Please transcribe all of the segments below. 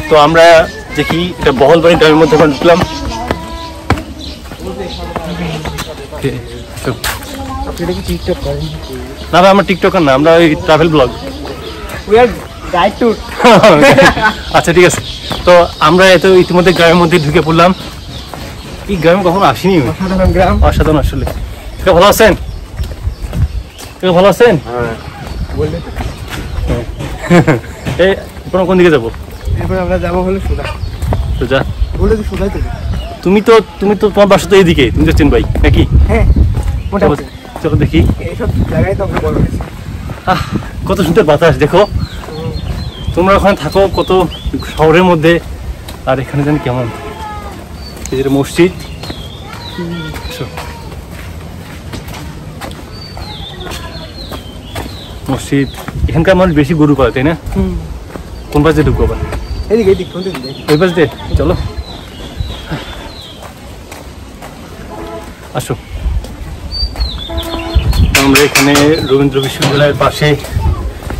তো আমরা দেখি এটা বহলবাড়ি গ্রামের মধ্যে ঢুকলাম। না ভাই আমরা টিকটকার না, আমরা ওই ট্রাভেল ব্লগ। আচ্ছা ঠিক আছে, তো আমরা এত ইতিমধ্যে গ্রামের মধ্যে ঢুকে পড়লাম। এই গ্রামে কখনো আসিনি, অসাধারণ আসলে। ভালো আছেন? ভালো আছেন? কোন দিকে যাবো? আমরা যাবো হলে সোজা। তুমি তো তোমার বাসা তো এইদিকে, তুমি তো চিনবাই নাকি? চলো দেখি। কত সুন্দর বাতাস দেখো। তোমরা ওখানে থাকো কত শহরের মধ্যে, আর এখানে জানি কেমন। এই যে মসজিদ, মসজিদ। এখানকার মানুষ বেশি গরু পালে, তাই না? কোন পাশে ঢুকবো আবার? ওই পাশ দিয়ে চলো, আসো। আমরা এখানে রবীন্দ্র বিশ্ববিদ্যালয়ের পাশে,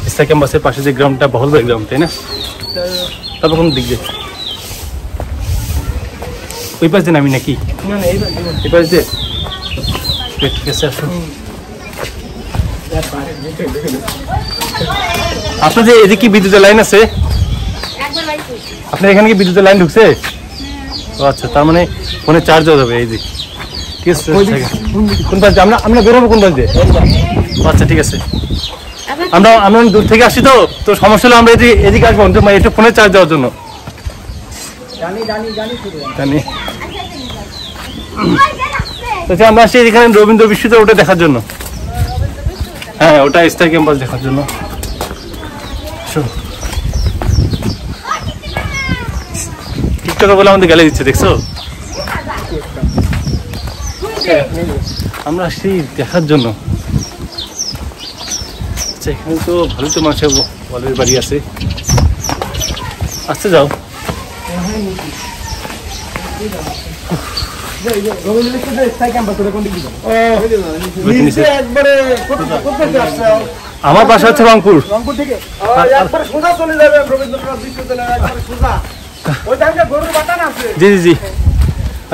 ইস্তা ক্যাম্পাসের পাশে যে গ্রামটা, বহলবাড়ি গ্রাম, তাই না? তারপর কোন দিক দিয়ে? ওই পাশ দিয়ে নামি নাকি? এই পাশ দিয়ে? ঠিক আছে, আসো। আপনাদের এদিকে কি বিদ্যুতের লাইন আছে? আপনার এখানে কি বিদ্যুতের লাইন ঢুকছে? ও আচ্ছা, তার মানে ফোনে চার্জ হয়ে যাবে। এই যে ঠিক আছে, কোন পাশ দিয়ে আমরা বেরোবো? কোন পাশ দিয়ে? আচ্ছা ঠিক আছে, আমরা দূর থেকে আসি, তো সমস্যা হলে আমরা এদিকে আসবো একটু ফোনে চার্জ দেওয়ার জন্য। জানি আমরা আসছি এখানে রবীন্দ্র বিশ্ববিদ্যালয় ওটা দেখার জন্য। হ্যাঁ, ওটা ইস্তা ক্যাম্পাস দেখার জন্য। টিকটকার বলে আমাদের গ্যালারি দিচ্ছে, দেখছো? আমরা আসছি দেখার জন্য। আচ্ছা, এখানে তো ভালো তো মানুষের বলের বাড়ি আছে। আসতে যাও। আমার বাসা হচ্ছে রংপুর। জি জি জি,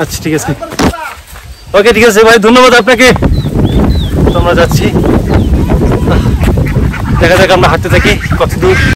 আচ্ছা ঠিক আছে, ওকে ঠিক আছে ভাই, ধন্যবাদ আপনাকে। তো আমরা যাচ্ছি, দেখা যাক আমরা হাঁটতে থাকি কত দূর।